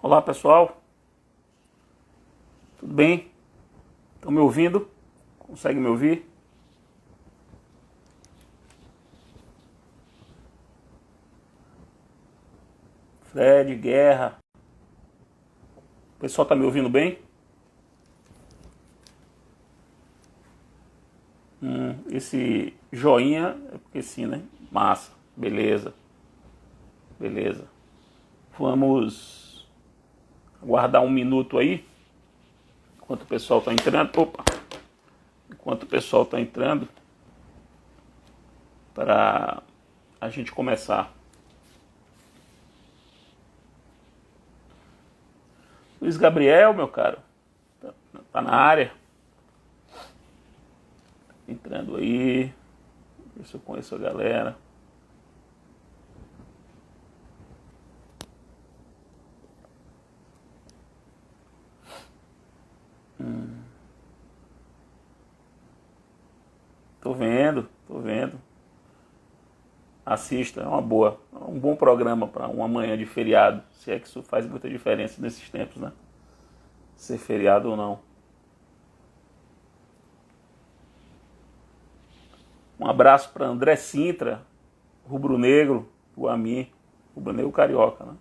Olá pessoal, tudo bem? Estão me ouvindo? Consegue me ouvir? Fred, Guerra, o pessoal está me ouvindo bem? Esse joinha é porque sim, né? Massa, beleza, beleza. Vamos aguardar um minuto aí, enquanto o pessoal está entrando. Opa! Enquanto o pessoal está entrando, para a gente começar. Luiz Gabriel, meu caro, tá na área. Entrando aí. Ver se eu conheço a galera. Tô vendo. Assista, é uma boa. É um bom programa para uma manhã de feriado. Se é que isso faz muita diferença nesses tempos, né? Ser feriado ou não. Um abraço para André Sintra, rubro-negro, o Ami, rubro-negro carioca, né?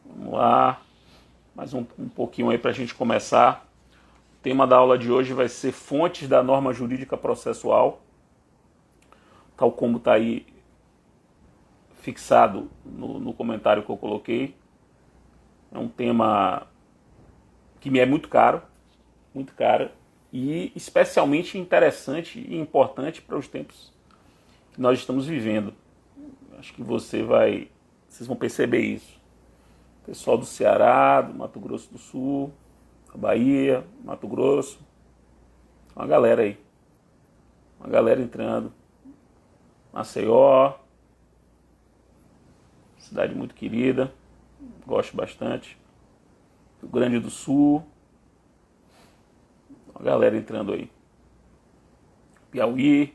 Vamos lá, mais um pouquinho aí para a gente começar. O tema da aula de hoje vai ser fontes da norma jurídica processual, tal como está aí fixado no comentário que eu coloquei. É um tema que me é muito caro e especialmente interessante e importante para os tempos que nós estamos vivendo. Acho que vocês vão perceber isso. Pessoal do Ceará, do Mato Grosso do Sul, da Bahia, Mato Grosso, uma galera aí, uma galera entrando. Maceió, cidade muito querida, gosto bastante. Rio Grande do Sul, uma galera entrando aí. Piauí,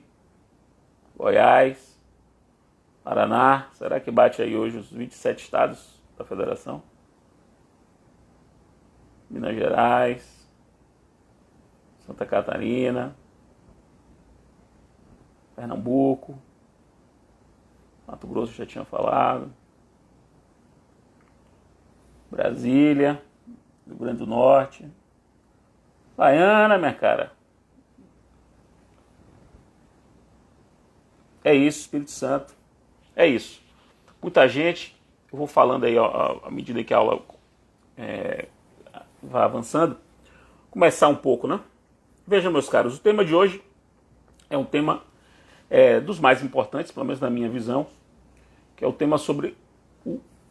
Goiás, Paraná, será que bate aí hoje os 27 estados da federação? Minas Gerais, Santa Catarina, Pernambuco, Mato Grosso já tinha falado, Brasília, Rio Grande do Norte, Baiana, minha cara. É isso, Espírito Santo. É isso. Muita gente, eu vou falando aí ó, à medida que a aula vai avançando, começar um pouco, né? Vejam, meus caros, o tema de hoje é um tema dos mais importantes, pelo menos na minha visão, que é o tema sobre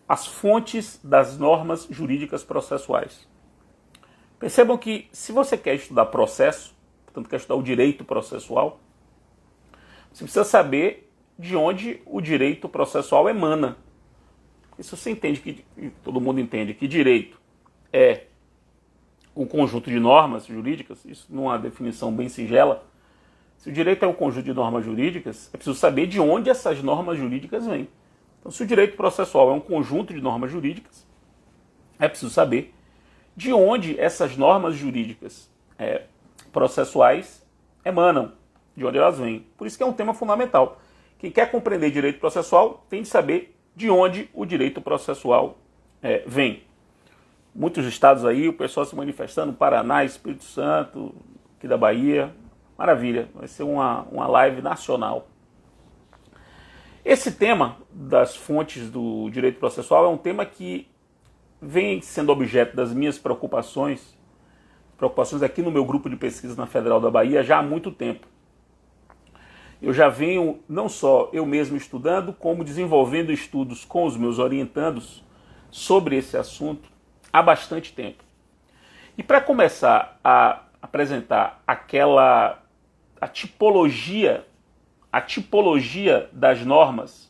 as fontes das normas jurídicas processuais. Percebam que se você quer estudar processo, portanto quer estudar o direito processual, você precisa saber de onde o direito processual emana. Porque se você entende que, todo mundo entende que direito é um conjunto de normas jurídicas, isso numa definição bem singela, se o direito é um conjunto de normas jurídicas, é preciso saber de onde essas normas jurídicas vêm. Então, se o direito processual é um conjunto de normas jurídicas, é preciso saber de onde essas normas jurídicas processuais emanam, de onde elas vêm. Por isso que é um tema fundamental. Quem quer compreender direito processual tem de saber de onde o direito processual vem. Muitos estados aí, o pessoal se manifestando, Paraná, Espírito Santo, aqui da Bahia. Maravilha, vai ser uma live nacional. Esse tema das fontes do direito processual é um tema que vem sendo objeto das minhas preocupações aqui no meu grupo de pesquisa na Federal da Bahia já há muito tempo. Eu já venho, não só eu mesmo estudando, como desenvolvendo estudos com os meus orientandos sobre esse assunto há bastante tempo. E para começar a apresentar a tipologia das normas,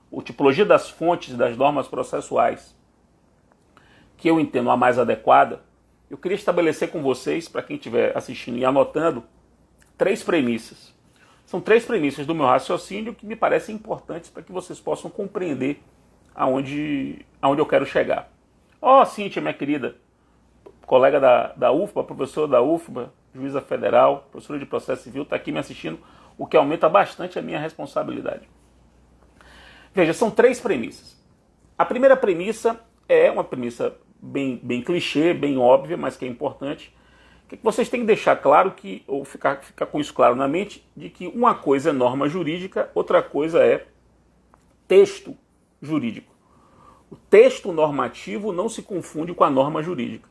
ou tipologia das fontes das normas processuais, que eu entendo a mais adequada, eu queria estabelecer com vocês, para quem estiver assistindo e anotando, 3 premissas. São 3 premissas do meu raciocínio que me parecem importantes para que vocês possam compreender aonde eu quero chegar. Cíntia, minha querida, colega da UFBA, professora da UFBA, juíza federal, professora de processo civil, está aqui me assistindo, o que aumenta bastante a minha responsabilidade. Veja, são 3 premissas. A primeira premissa é uma premissa bem clichê, bem óbvia, mas que é importante, que vocês têm que deixar claro ou ficar com isso claro na mente, de que uma coisa é norma jurídica, outra coisa é texto jurídico. O texto normativo não se confunde com a norma jurídica.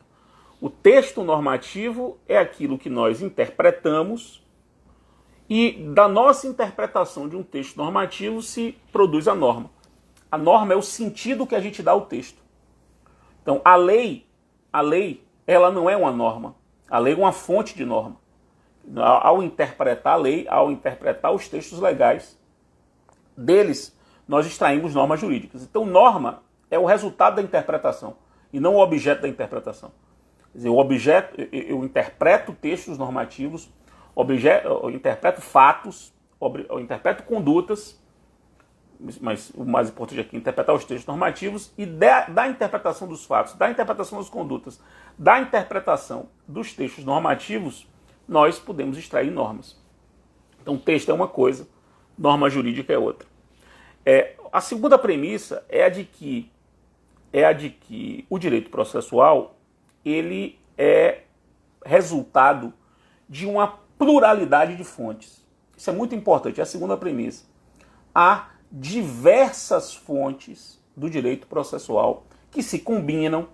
O texto normativo é aquilo que nós interpretamos e da nossa interpretação de um texto normativo se produz a norma. A norma é o sentido que a gente dá ao texto. Então, a lei, ela não é uma norma. A lei é uma fonte de norma. Ao interpretar a lei, ao interpretar os textos legais, deles nós extraímos normas jurídicas. Então, norma é o resultado da interpretação e não o objeto da interpretação. Quer dizer, eu interpreto textos normativos, eu interpreto fatos, eu interpreto condutas, mas o mais importante aqui é interpretar os textos normativos e da interpretação dos fatos, da interpretação das condutas, da interpretação dos textos normativos, nós podemos extrair normas. Então, texto é uma coisa, norma jurídica é outra. A segunda premissa é a de que o direito processual ele é resultado de uma pluralidade de fontes. Isso é muito importante, é a segunda premissa. Há diversas fontes do direito processual que se combinam,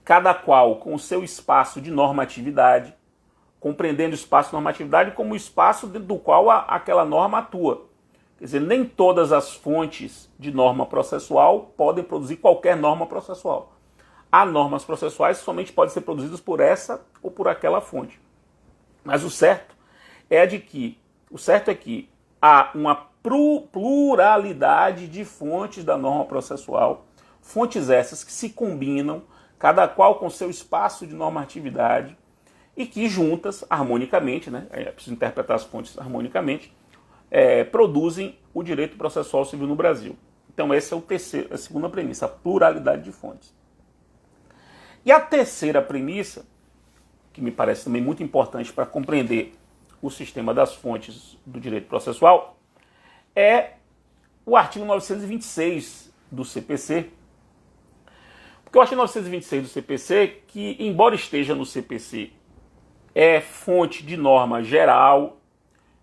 cada qual com o seu espaço de normatividade, compreendendo o espaço de normatividade como o espaço dentro do qual aquela norma atua. Quer dizer, nem todas as fontes de norma processual podem produzir qualquer norma processual. Há normas processuais que somente podem ser produzidas por essa ou por aquela fonte. Mas o certo é que há uma pluralidade de fontes da norma processual, fontes essas que se combinam, cada qual com seu espaço de normatividade, e que juntas, harmonicamente, né, é preciso interpretar as fontes harmonicamente, produzem o direito processual civil no Brasil. Então essa é a segunda premissa, a pluralidade de fontes. E a terceira premissa, que me parece também muito importante para compreender o sistema das fontes do direito processual, é o artigo 926 do CPC. Porque o artigo 926 do CPC, que embora esteja no CPC, é fonte de norma geral,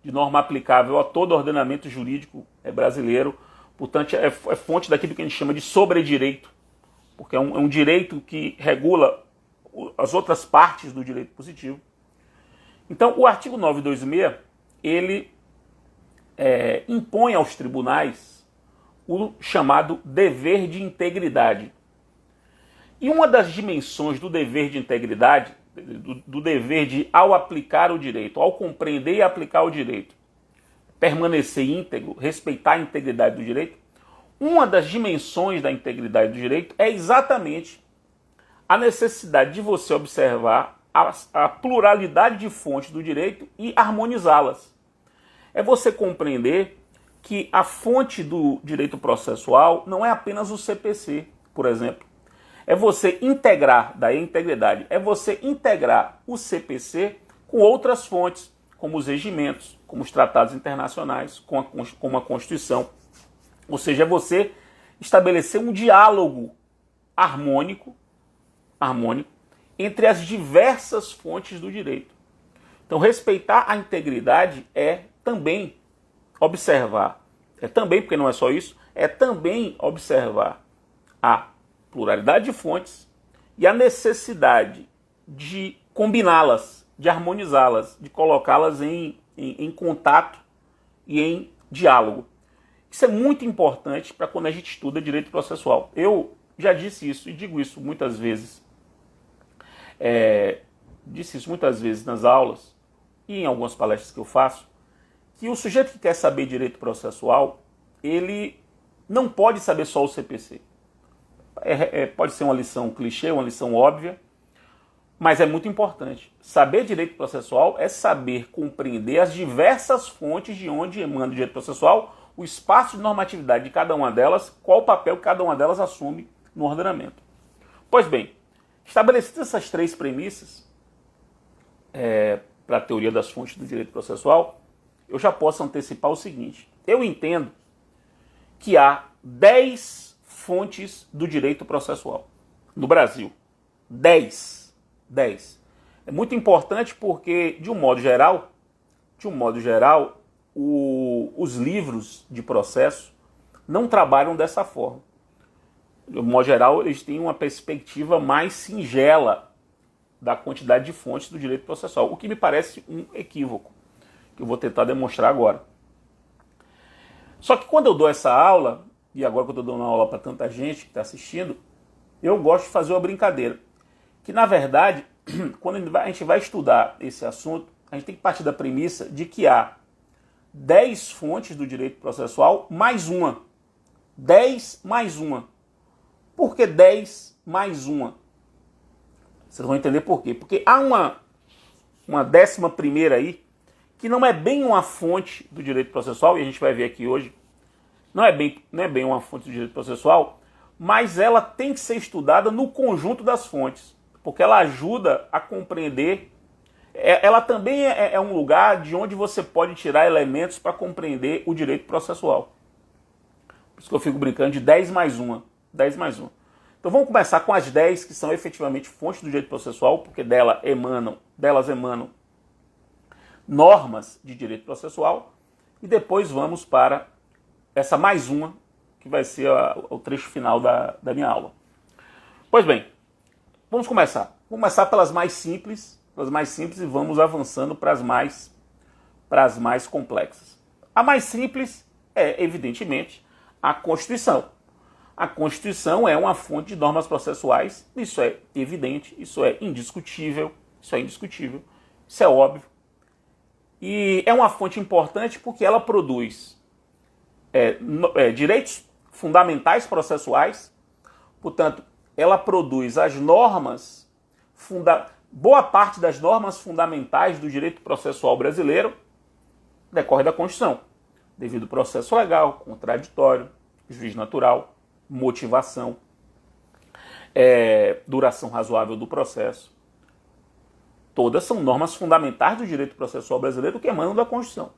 de norma aplicável a todo ordenamento jurídico brasileiro, portanto é fonte daquilo que a gente chama de sobredireito, porque é um direito que regula as outras partes do direito positivo. Então o artigo 926, ele impõe aos tribunais o chamado dever de integridade. E uma das dimensões do dever de integridade, do dever de, ao aplicar o direito, ao compreender e aplicar o direito, permanecer íntegro, respeitar a integridade do direito, uma das dimensões da integridade do direito é exatamente a necessidade de você observar a pluralidade de fontes do direito e harmonizá-las. É você compreender que a fonte do direito processual não é apenas o CPC, por exemplo. É você integrar, daí a integridade, é você integrar o CPC com outras fontes, como os regimentos, como os tratados internacionais, como a Constituição. Ou seja, é você estabelecer um diálogo harmônico entre as diversas fontes do direito. Então, respeitar a integridade é também observar, porque não é só isso, é também observar a pluralidade de fontes e a necessidade de combiná-las, de harmonizá-las, de colocá-las em contato e em diálogo. Isso é muito importante para quando a gente estuda direito processual. Eu já disse isso e digo isso muitas vezes. Disse isso muitas vezes nas aulas e em algumas palestras que eu faço, que o sujeito que quer saber direito processual, ele não pode saber só o CPC. Pode ser uma lição clichê, uma lição óbvia, Mas é muito importante. Saber direito processual é saber compreender as diversas fontes de onde emana o direito processual, o espaço de normatividade de cada uma delas, qual o papel que cada uma delas assume no ordenamento. Pois bem, estabelecidas essas três premissas para a teoria das fontes do direito processual, eu já posso antecipar o seguinte. Eu entendo que há 10 fontes do direito processual no Brasil. 10. É muito importante porque, de um modo geral, os livros de processo não trabalham dessa forma. De um modo geral, eles têm uma perspectiva mais singela da quantidade de fontes do direito processual, o que me parece um equívoco, que eu vou tentar demonstrar agora. Só que quando eu dou essa aula, e agora que eu estou dando uma aula para tanta gente que está assistindo, eu gosto de fazer uma brincadeira. Que, na verdade, quando a gente vai estudar esse assunto, a gente tem que partir da premissa de que há 10 fontes do direito processual mais uma. 10 mais uma. Por que 10 mais uma? Vocês vão entender por quê. Porque há uma 11ª aí, que não é bem uma fonte do direito processual, e a gente vai ver aqui hoje, não é bem uma fonte do direito processual, mas ela tem que ser estudada no conjunto das fontes, porque ela ajuda a compreender, ela também é um lugar de onde você pode tirar elementos para compreender o direito processual. Por isso que eu fico brincando de 10 mais uma. 10 mais uma. Então vamos começar com as 10 que são efetivamente fontes do direito processual, porque delas emanam normas de direito processual, e depois vamos para essa mais uma, que vai ser o trecho final da minha aula. Pois bem, vamos começar. Vamos começar pelas mais simples e vamos avançando para as mais complexas. A mais simples é, evidentemente, a Constituição. A Constituição é uma fonte de normas processuais, isso é evidente, isso é indiscutível, isso é óbvio. E é uma fonte importante porque ela produz direitos fundamentais processuais, portanto, ela produz as normas, boa parte das normas fundamentais do direito processual brasileiro decorre da Constituição, devido ao processo legal, contraditório, juiz natural, motivação, duração razoável do processo. Todas são normas fundamentais do direito processual brasileiro que emanam da Constituição.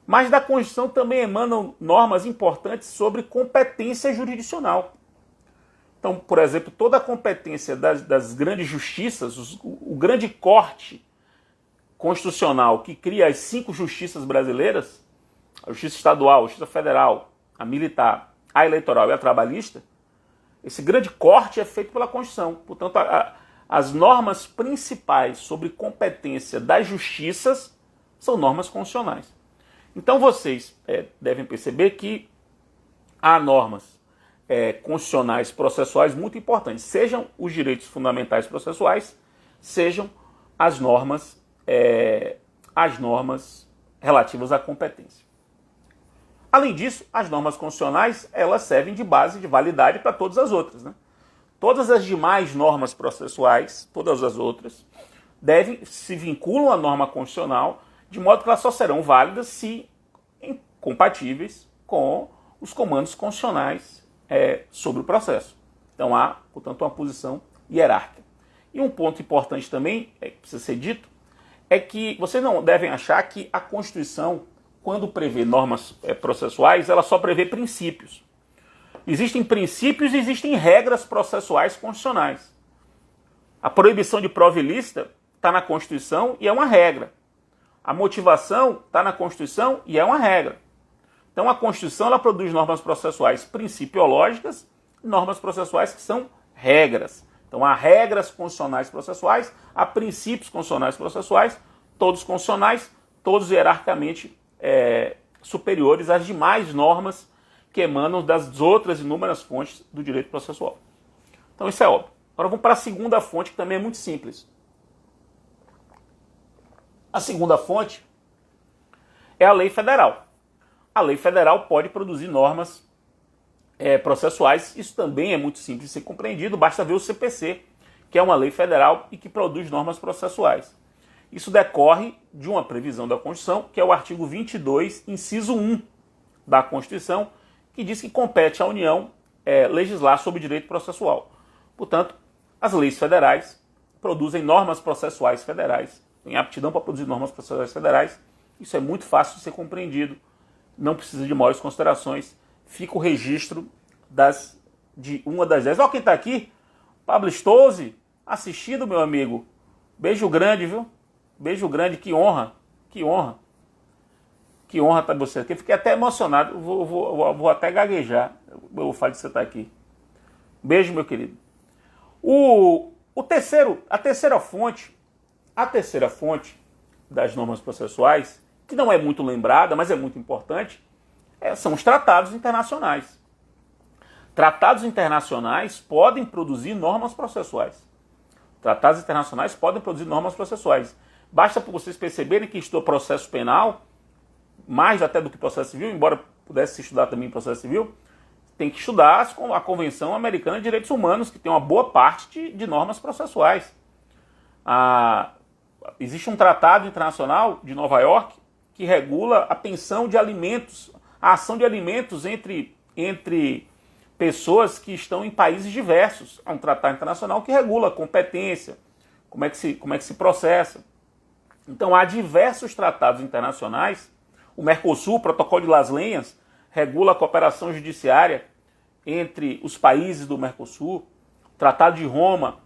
Mas da Constituição também emanam normas importantes sobre competência jurisdicional. Então, por exemplo, toda a competência das grandes justiças, o grande corte constitucional que cria as 5 justiças brasileiras, a Justiça Estadual, a Justiça Federal, a Militar, a Eleitoral e a Trabalhista, esse grande corte é feito pela Constituição. Portanto, as normas principais sobre competência das justiças são normas constitucionais. Então vocês devem perceber que há normas constitucionais processuais muito importantes, sejam os direitos fundamentais processuais, sejam as normas relativas à competência. Além disso, as normas constitucionais elas servem de base de validade para todas as outras, né? Todas as demais normas processuais, todas as outras, se vinculam à norma constitucional, de modo que elas só serão válidas se compatíveis com os comandos constitucionais sobre o processo. Então há, portanto, uma posição hierárquica. E um ponto importante também, que precisa ser dito, é que vocês não devem achar que a Constituição, quando prevê normas processuais, ela só prevê princípios. Existem princípios e existem regras processuais constitucionais. A proibição de prova ilícita está na Constituição e é uma regra. A motivação está na Constituição e é uma regra. Então a Constituição ela produz normas processuais principiológicas e normas processuais que são regras. Então há regras constitucionais processuais, há princípios constitucionais processuais, todos constitucionais, todos hierarquicamente superiores às demais normas que emanam das outras inúmeras fontes do direito processual. Então isso é óbvio. Agora vamos para a segunda fonte, que também é muito simples. A segunda fonte é a lei federal. A lei federal pode produzir normas processuais, isso também é muito simples de ser compreendido, basta ver o CPC, que é uma lei federal e que produz normas processuais. Isso decorre de uma previsão da Constituição, que é o artigo 22, inciso 1 da Constituição, que diz que compete à União legislar sobre direito processual. Portanto, as leis federais produzem normas processuais federais, têm aptidão para produzir normas processuais federais. Isso é muito fácil de ser compreendido, não precisa de maiores considerações. Fica o registro de uma das 10. Olha quem está aqui, Pablo Stose, assistindo, meu amigo. Beijo grande, viu? Beijo grande, que honra, que honra. Que honra estar você aqui. Fiquei até emocionado, vou até gaguejar. Eu falo de você estar aqui. Beijo, meu querido. A terceira fonte das normas processuais, que não é muito lembrada, mas é muito importante, são os tratados internacionais. Tratados internacionais podem produzir normas processuais. Tratados internacionais podem produzir normas processuais. Basta para vocês perceberem que estudou processo penal, mais até do que processo civil, embora pudesse se estudar também processo civil, tem que estudar a Convenção Americana de Direitos Humanos, que tem uma boa parte de normas processuais. Existe um tratado internacional de Nova York que regula a pensão de alimentos, a ação de alimentos entre pessoas que estão em países diversos. É um tratado internacional que regula a competência, como é que se processa. Então há diversos tratados internacionais. O Mercosul, o Protocolo de Las Lenhas, regula a cooperação judiciária entre os países do Mercosul. O Tratado de Roma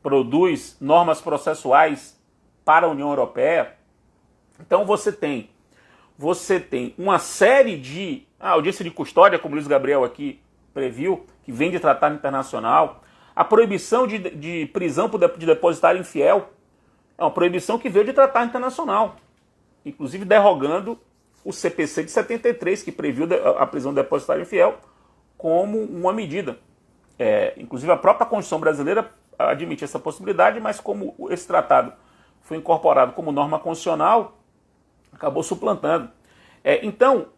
produz normas processuais para a União Europeia. Então você tem uma série de audiência de custódia, como o Luiz Gabriel aqui previu, que vem de tratado internacional. A proibição de prisão de depositário infiel é uma proibição que veio de tratado internacional, inclusive derrogando o CPC de 73, que previu a prisão de depositário infiel como uma medida. Inclusive a própria Constituição brasileira admite essa possibilidade, mas como esse tratado foi incorporado como norma constitucional, acabou suplantando. Então,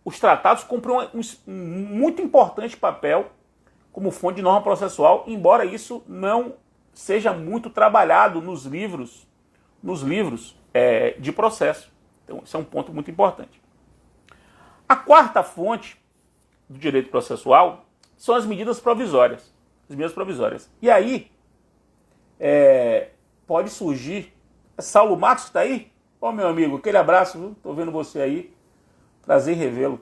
os tratados cumprem um muito importante papel como fonte de norma processual, embora isso não seja muito trabalhado nos livros de processo. Então, esse é um ponto muito importante. A quarta fonte do direito processual são as medidas provisórias. E aí, pode surgir... Saulo Matos está aí? Meu amigo, aquele abraço, viu? Estou vendo você aí. Prazer em revê-lo.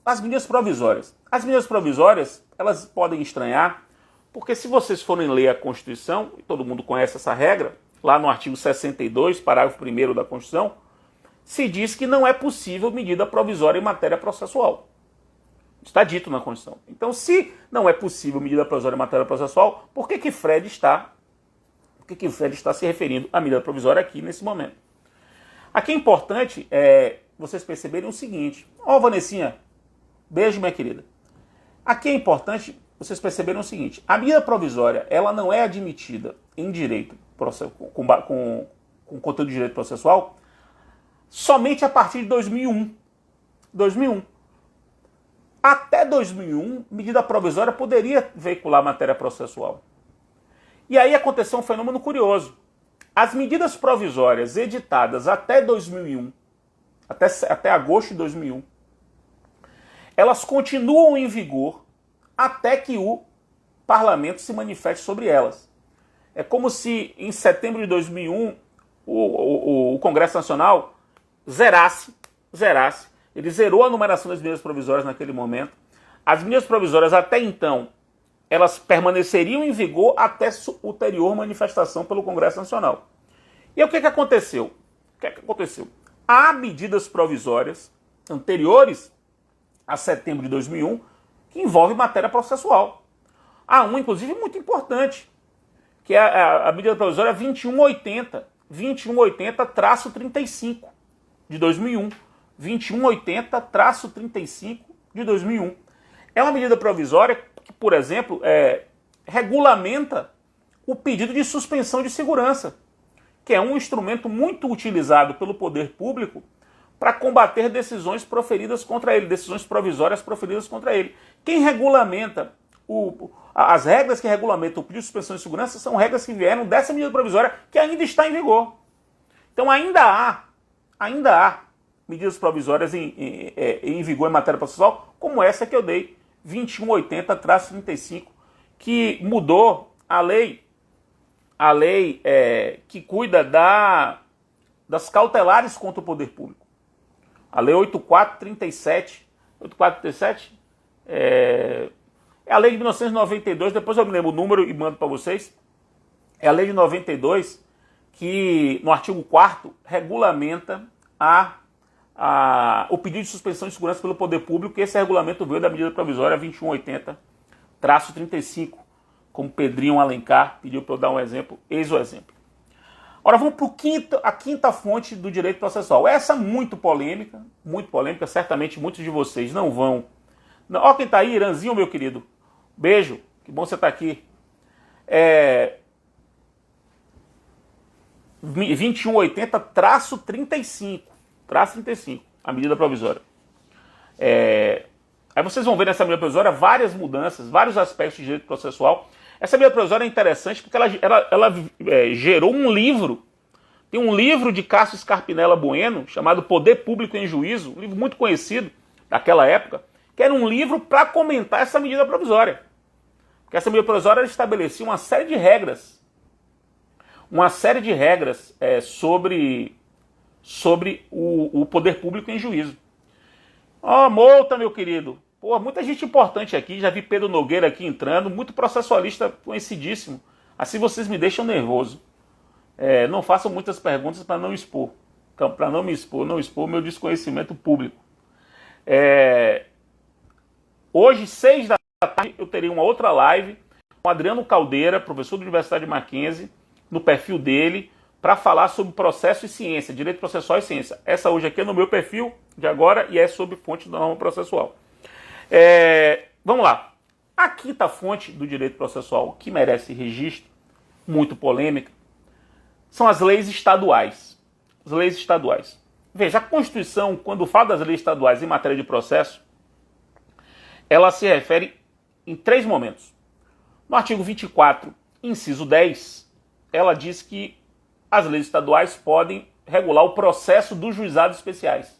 As medidas provisórias. As medidas provisórias, elas podem estranhar, porque se vocês forem ler a Constituição, e todo mundo conhece essa regra, lá no artigo 62, parágrafo 1º da Constituição, se diz que não é possível medida provisória em matéria processual. Está dito na Constituição. Então, se não é possível medida provisória em matéria processual, por que Fred está se referindo à medida provisória aqui nesse momento? Aqui é importante vocês perceberem o seguinte. Vanessinha, beijo, minha querida. Aqui é importante vocês perceberem o seguinte. A medida provisória, ela não é admitida em direito, com conteúdo de direito processual, somente a partir de 2001. Até 2001, medida provisória poderia veicular matéria processual. E aí aconteceu um fenômeno curioso. As medidas provisórias editadas até 2001, até agosto de 2001, elas continuam em vigor até que o parlamento se manifeste sobre elas. É como se em setembro de 2001 o Congresso Nacional zerasse, ele zerou a numeração das medidas provisórias naquele momento. As medidas provisórias até então, elas permaneceriam em vigor até ulterior manifestação pelo Congresso Nacional. E o que aconteceu? Há medidas provisórias anteriores a setembro de 2001 que envolvem matéria processual. Há uma, inclusive, muito importante, que é a medida provisória 2180-35 de 2001. 2180-35 de 2001. É uma medida provisória que, por exemplo, regulamenta o pedido de suspensão de segurança, que é um instrumento muito utilizado pelo poder público para combater decisões proferidas contra ele, decisões provisórias proferidas contra ele. Quem regulamenta as regras que regulamentam o pedido de suspensão de segurança são regras que vieram dessa medida provisória que ainda está em vigor. Então ainda há medidas provisórias em vigor em matéria processual, como essa que eu dei, 2180-35, que mudou a lei que cuida das cautelares contra o poder público. A lei 8437 é a lei de 1992, depois eu me lembro o número e mando para vocês. É a lei de 92 que, no artigo 4º, regulamenta o pedido de suspensão de segurança pelo poder público, e esse regulamento veio da medida provisória 2180-35, como Pedrinho Alencar pediu para eu dar um exemplo, eis o exemplo. Agora vamos para a quinta fonte do direito processual. Essa muito polêmica, certamente muitos de vocês não vão. Ó quem está aí, Iranzinho, meu querido. Beijo, que bom você estar aqui. 2180-35, a medida provisória. Aí vocês vão ver nessa medida provisória várias mudanças, vários aspectos de direito processual. Essa medida provisória é interessante porque ela gerou um livro. Tem um livro de Cássio Scarpinella Bueno, chamado Poder Público em Juízo, um livro muito conhecido daquela época, que era um livro para comentar essa medida provisória. Porque essa medida provisória estabelecia uma série de regras. Sobre o poder público em juízo. Multa, meu querido. Pô, muita gente importante aqui, já vi Pedro Nogueira aqui entrando, muito processualista conhecidíssimo. Assim vocês me deixam nervoso. Não façam muitas perguntas para não expor. Para não expor meu desconhecimento público. Hoje, 6 da tarde, eu terei uma outra live com Adriano Caldeira, professor da Universidade Mackenzie, no perfil dele, para falar sobre processo e ciência, direito processual e ciência. Essa hoje aqui é no meu perfil de agora e é sobre fonte da norma processual. Vamos lá. A quinta fonte do direito processual que merece registro, muito polêmica, são as leis estaduais. As leis estaduais. Veja, a Constituição, quando fala das leis estaduais em matéria de processo, ela se refere em 3 momentos. No artigo 24, inciso 10, ela diz que as leis estaduais podem regular o processo dos juizados especiais.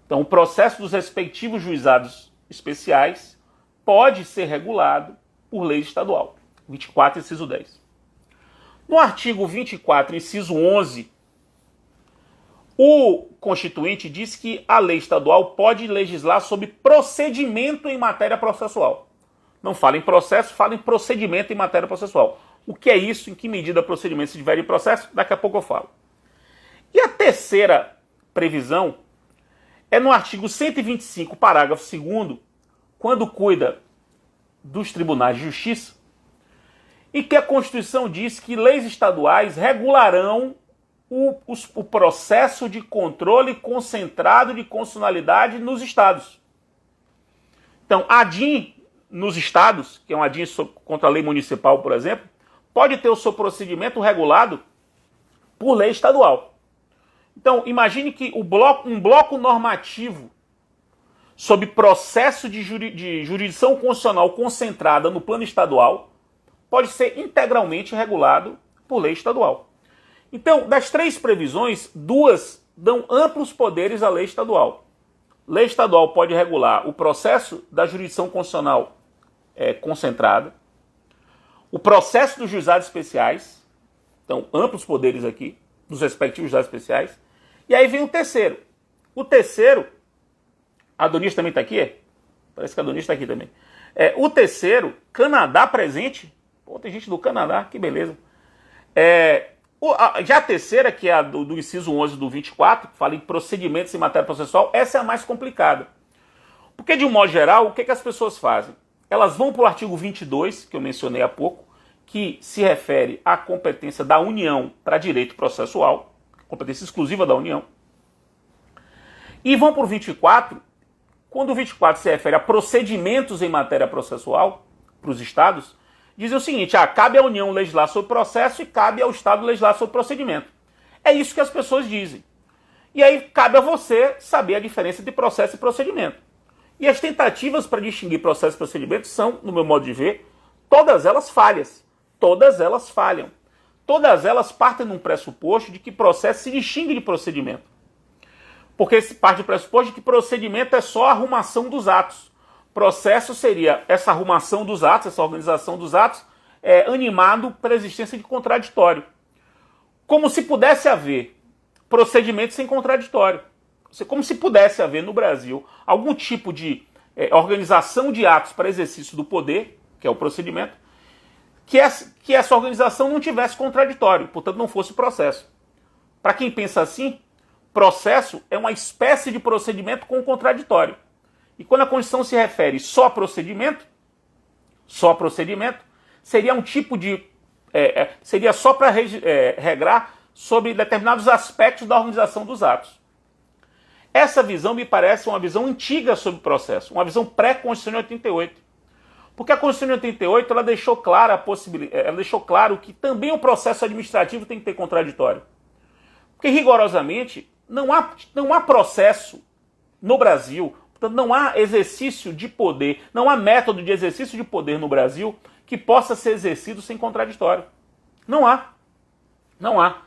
Então, o processo dos respectivos juizados especiais pode ser regulado por lei estadual. 24, inciso 10. No artigo 24, inciso 11, o Constituinte diz que a lei estadual pode legislar sobre procedimento em matéria processual. Não fala em processo, fala em procedimento em matéria processual. O que é isso? Em que medida procedimento se difere de processo? Daqui a pouco eu falo. E a terceira previsão é no artigo 125, parágrafo 2º, quando cuida dos tribunais de justiça, e que a Constituição diz que leis estaduais regularão o processo de controle concentrado de constitucionalidade nos estados. Então, a ADIM nos estados, que é uma ADIM contra a lei municipal, por exemplo, pode ter o seu procedimento regulado por lei estadual. Então, imagine que um bloco normativo sobre processo de jurisdição constitucional concentrada no plano estadual pode ser integralmente regulado por lei estadual. Então, das 3 previsões, 2 dão amplos poderes à lei estadual. Lei estadual pode regular o processo da jurisdição constitucional concentrada, o processo dos juizados especiais, então amplos poderes aqui, dos respectivos juizados especiais, e aí vem o terceiro. O terceiro, a Adonis também está aqui? Parece que a Adonis está aqui também. O terceiro, Canadá presente. Pô, tem gente do Canadá, que beleza. Já a terceira, que é a do inciso 11 do 24, que fala em procedimentos em matéria processual, essa é a mais complicada. Porque, de um modo geral, o que as pessoas fazem? Elas vão para o artigo 22, que eu mencionei há pouco, que se refere à competência da União para direito processual, competência exclusiva da União, e vão para o 24, quando o 24 se refere a procedimentos em matéria processual para os estados, dizem o seguinte: cabe à União legislar sobre processo e cabe ao Estado legislar sobre procedimento. É isso que as pessoas dizem. E aí cabe a você saber a diferença de processo e procedimento. E as tentativas para distinguir processo e procedimento são, no meu modo de ver, todas elas falhas. Todas elas falham. Todas elas partem de um pressuposto de que processo se distingue de procedimento. Porque se parte do pressuposto de que procedimento é só a arrumação dos atos. Processo seria essa arrumação dos atos, essa organização dos atos, animado pela existência de contraditório. Como se pudesse haver procedimento sem contraditório. Como se pudesse haver no Brasil algum tipo de organização de atos para exercício do poder, que é o procedimento, que essa organização não tivesse contraditório, portanto não fosse processo. Para quem pensa assim, processo é uma espécie de procedimento com contraditório. E quando a Constituição se refere só a procedimento, seria um tipo de... seria só para regrar sobre determinados aspectos da organização dos atos. Essa visão me parece uma visão antiga sobre o processo, uma visão pré-Constituição de 88. Porque a Constituição de 88 ela deixou claro que também o processo administrativo tem que ter contraditório. Porque rigorosamente não há processo no Brasil, portanto não há exercício de poder, não há método de exercício de poder no Brasil que possa ser exercido sem contraditório. Não há. Não há.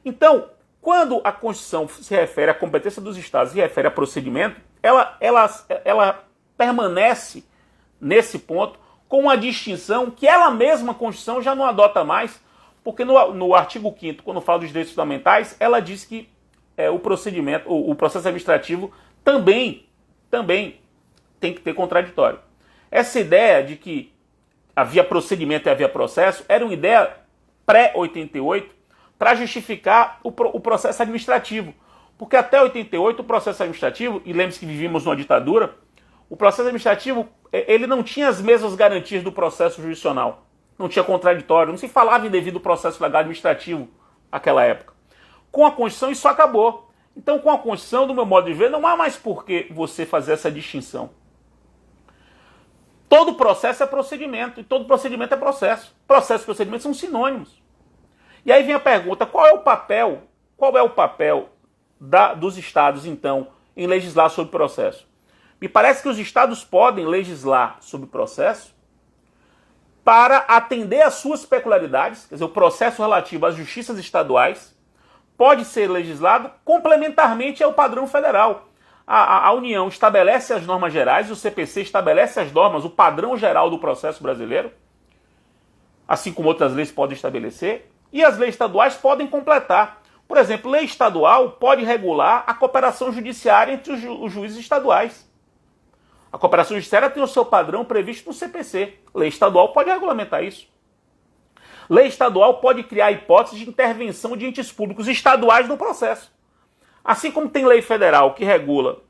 Então, quando a Constituição se refere à competência dos Estados e se refere a procedimento, ela permanece nesse ponto com uma distinção que ela mesma, a Constituição, já não adota mais, porque no artigo 5º, quando fala dos direitos fundamentais, ela diz que o procedimento, o processo administrativo também tem que ter contraditório. Essa ideia de que havia procedimento e havia processo era uma ideia pré-88 para justificar o processo administrativo. Porque até 88 o processo administrativo, e lembre-se que vivíamos numa ditadura, o processo administrativo ele não tinha as mesmas garantias do processo jurisdicional. Não tinha contraditório, não se falava em devido processo legal administrativo naquela época. Com a Constituição isso acabou. Então com a Constituição, do meu modo de ver, não há mais por que você fazer essa distinção. Todo processo é procedimento e todo procedimento é processo. Processo e procedimento são sinônimos. E aí vem a pergunta, qual é o papel dos Estados, então, em legislar sobre processo? Me parece que os Estados podem legislar sobre processo para atender às suas peculiaridades, quer dizer, o processo relativo às justiças estaduais pode ser legislado complementarmente ao padrão federal. A União estabelece as normas gerais, o CPC estabelece as normas, o padrão geral do processo brasileiro, assim como outras leis podem estabelecer, e as leis estaduais podem completar. Por exemplo, lei estadual pode regular a cooperação judiciária entre os juízes estaduais. A cooperação judiciária tem o seu padrão previsto no CPC. Lei estadual pode regulamentar isso. Lei estadual pode criar hipóteses de intervenção de entes públicos estaduais no processo. Assim como tem lei federal que regula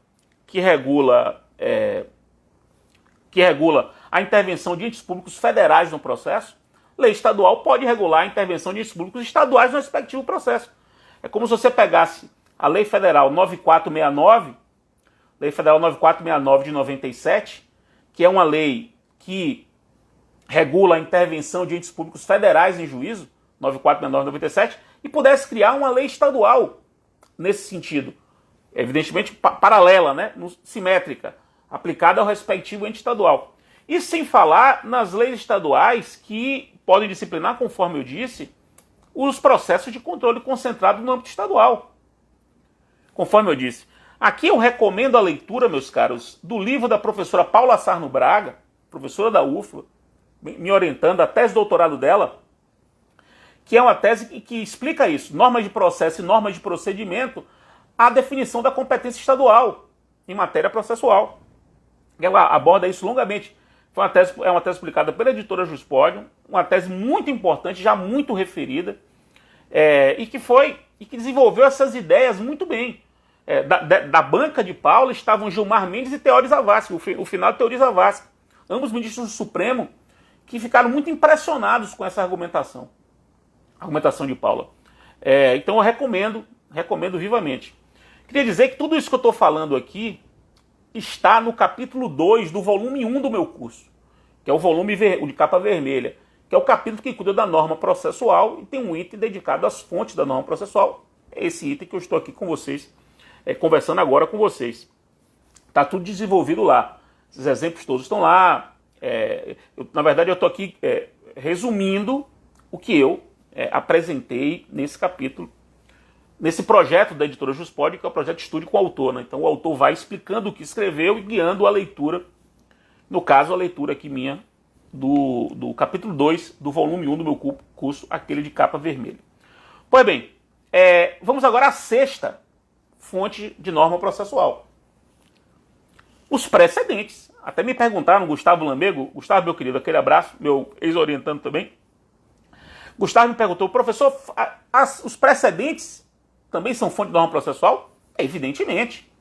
a intervenção de entes públicos federais no processo, lei estadual pode regular a intervenção de entes públicos estaduais no respectivo processo. É como se você pegasse a Lei Federal 9469, Lei Federal 9469 de 97, que é uma lei que regula a intervenção de entes públicos federais em juízo, 9469 de 97, e pudesse criar uma lei estadual nesse sentido. Evidentemente paralela, né? Simétrica, aplicada ao respectivo ente estadual. E sem falar nas leis estaduais que podem disciplinar, conforme eu disse, os processos de controle concentrado no âmbito estadual. Conforme eu disse. Aqui eu recomendo a leitura, meus caros, do livro da professora Paula Sarno Braga, professora da UFLA, me orientando, a tese de doutorado dela, que é uma tese que explica isso, normas de processo e normas de procedimento, a definição da competência estadual em matéria processual. Ela aborda isso longamente. É uma tese publicada pela editora Juspodium, uma tese muito importante, já muito referida, e que desenvolveu essas ideias muito bem. Da banca de Paula estavam Gilmar Mendes e Teori Zavascki, o finado Teori Zavascki, ambos ministros do Supremo, que ficaram muito impressionados com essa argumentação de Paula. Então eu recomendo vivamente. Queria dizer que tudo isso que eu estou falando aqui está no capítulo 2 do volume 1 do meu curso, que é o volume de capa vermelha, que é o capítulo que cuida da norma processual e tem um item dedicado às fontes da norma processual. É esse item que eu estou aqui com vocês, conversando agora com vocês. Está tudo desenvolvido lá. Esses exemplos todos estão lá. Na verdade, eu estou aqui resumindo o que eu apresentei nesse capítulo, nesse projeto da editora Juspod, que é o projeto de estudo com o autor, né? Então o autor vai explicando o que escreveu e guiando a leitura, no caso a leitura aqui minha, do capítulo 2 do volume 1 do meu curso, aquele de capa vermelha. Pois bem, vamos agora à sexta fonte de norma processual. Os precedentes. Até me perguntaram, Gustavo Lamego, Gustavo, meu querido, aquele abraço, meu ex-orientando também. Gustavo me perguntou, professor, os precedentes também são fonte de norma processual? Evidentemente.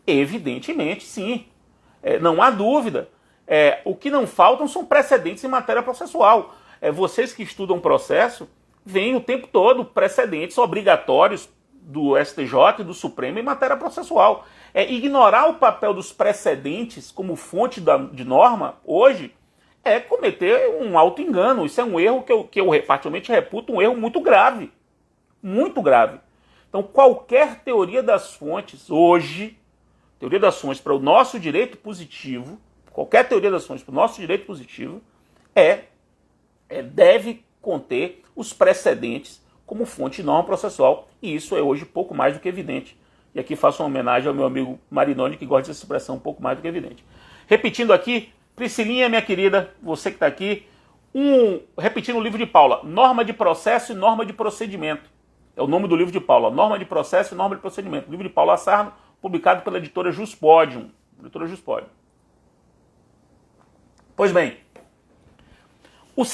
Evidentemente, sim. Não há dúvida. O que não faltam são precedentes em matéria processual. Vocês que estudam processo, veem o tempo todo precedentes obrigatórios do STJ e do Supremo em matéria processual. Ignorar o papel dos precedentes como fonte de norma, hoje, é cometer um auto-engano. Isso é um erro que eu particularmente reputo um erro muito grave. Muito grave. Então, qualquer teoria das fontes, hoje, teoria das fontes para o nosso direito positivo, qualquer teoria das fontes para o nosso direito positivo, deve conter os precedentes como fonte de norma processual, e isso é hoje pouco mais do que evidente. E aqui faço uma homenagem ao meu amigo Marinoni, que gosta dessa expressão um pouco mais do que evidente. Repetindo aqui, Priscilinha, minha querida, você que está aqui, repetindo o livro de Paula, Norma de Processo e Norma de Procedimento. É o nome do livro de Paula, Norma de Processo e Norma de Procedimento. O livro de Paula Sarno, publicado pela editora Juspodium. Pois bem,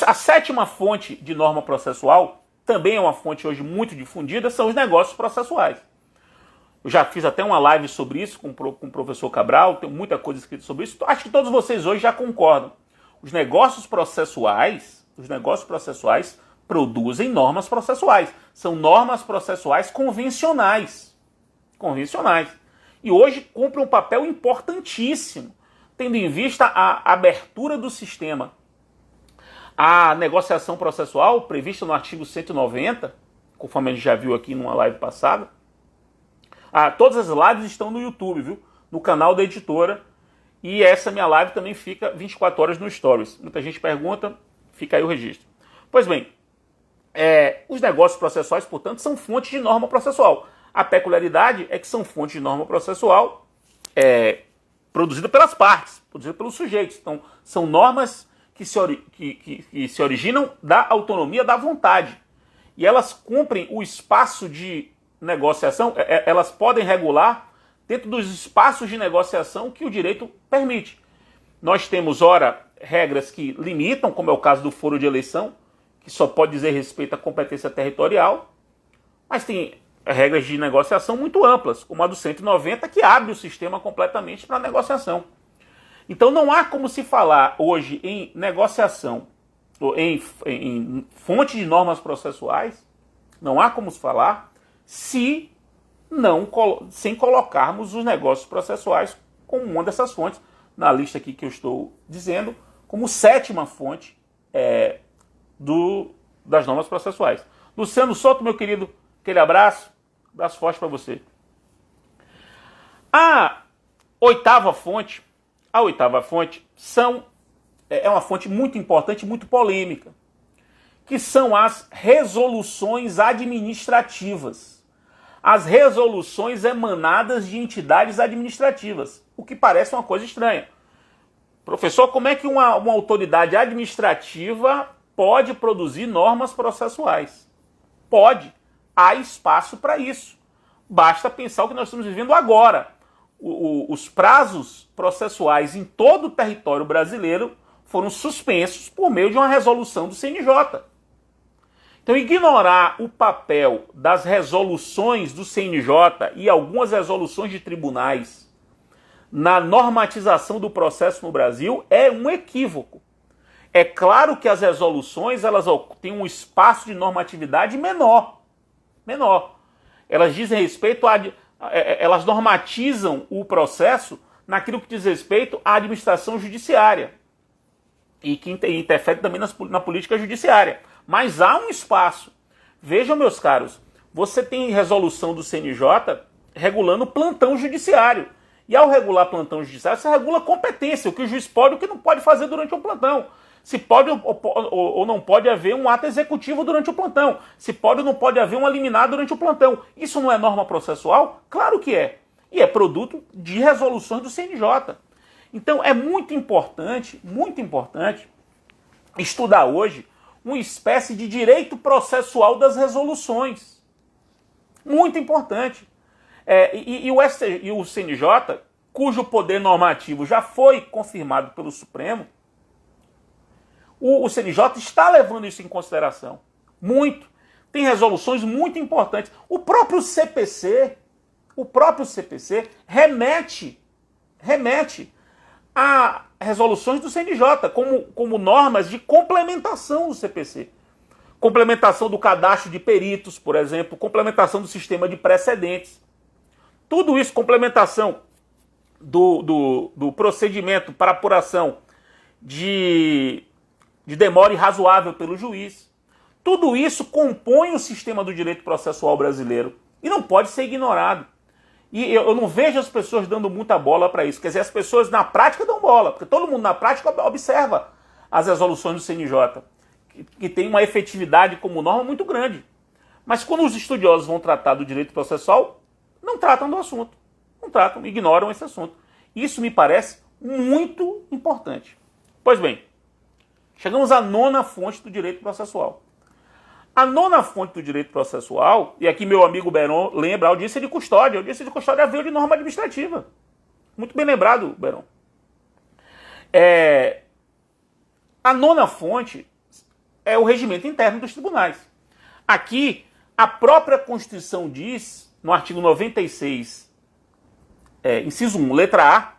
a sétima fonte de norma processual, também é uma fonte hoje muito difundida, são os negócios processuais. Eu já fiz até uma live sobre isso com o professor Cabral, tem muita coisa escrita sobre isso. Acho que todos vocês hoje já concordam. Os negócios processuais produzem normas processuais. São normas processuais convencionais. E hoje cumprem um papel importantíssimo, tendo em vista a abertura do sistema. A negociação processual, prevista no artigo 190, conforme a gente já viu aqui numa live passada, todas as lives estão no YouTube, viu? No canal da editora. E essa minha live também fica 24 horas no Stories. Muita gente pergunta, fica aí o registro. Pois bem, os negócios processuais, portanto, são fontes de norma processual. A peculiaridade é que são fontes de norma processual produzida pelas partes, produzida pelos sujeitos. Então, são normas que se originam da autonomia da vontade. E elas cumprem o espaço de negociação, elas podem regular dentro dos espaços de negociação que o direito permite. Nós temos, ora, regras que limitam, como é o caso do foro de eleição, que só pode dizer respeito à competência territorial, mas tem regras de negociação muito amplas, como a do 190, que abre o sistema completamente para a negociação. Então não há como se falar hoje em negociação, em fonte de normas processuais, não há como se falar sem colocarmos os negócios processuais como uma dessas fontes, na lista aqui que eu estou dizendo, como sétima fonte das normas processuais. Luciano Souto, meu querido, aquele abraço forte para você. A oitava fonte é uma fonte muito importante, muito polêmica, que são as resoluções administrativas. As resoluções emanadas de entidades administrativas, o que parece uma coisa estranha. Professor, como é que uma autoridade administrativa pode produzir normas processuais? Pode. Há espaço para isso. Basta pensar o que nós estamos vivendo agora. Os prazos processuais em todo o território brasileiro foram suspensos por meio de uma resolução do CNJ. Então, ignorar o papel das resoluções do CNJ e algumas resoluções de tribunais na normatização do processo no Brasil é um equívoco. É claro que as resoluções elas têm um espaço de normatividade menor. Elas dizem respeito elas normatizam o processo naquilo que diz respeito à administração judiciária e que interfere também na política judiciária. Mas há um espaço. Vejam, meus caros, você tem resolução do CNJ regulando o plantão judiciário. E ao regular plantão judiciário, você regula a competência, o que o juiz pode e o que não pode fazer durante o plantão. Se pode ou não pode haver um ato executivo durante o plantão. Se pode ou não pode haver uma liminar durante o plantão. Isso não é norma processual? Claro que é. E é produto de resoluções do CNJ. Então é muito importante estudar hoje uma espécie de direito processual das resoluções. Muito importante. E o CNJ, cujo poder normativo já foi confirmado pelo Supremo, o CNJ está levando isso em consideração. Muito. Tem resoluções muito importantes. O próprio CPC remete a resoluções do CNJ, como normas de complementação do CPC. Complementação do cadastro de peritos, por exemplo, complementação do sistema de precedentes. Tudo isso, complementação do procedimento para apuração de demora irrazoável pelo juiz. Tudo isso compõe o sistema do direito processual brasileiro e não pode ser ignorado. E eu não vejo as pessoas dando muita bola para isso. Quer dizer, as pessoas na prática dão bola, porque todo mundo na prática observa as resoluções do CNJ, que tem uma efetividade como norma muito grande. Mas quando os estudiosos vão tratar do direito processual, não tratam do assunto. Não tratam, ignoram esse assunto. Isso me parece muito importante. Pois bem, chegamos à nona fonte do direito processual. A nona fonte do direito processual, e aqui meu amigo Beron lembra, a audiência de custódia. A audiência de custódia veio de norma administrativa. Muito bem lembrado, Beron. A nona fonte é o regimento interno dos tribunais. Aqui, a própria Constituição diz, no artigo 96, inciso 1, letra A,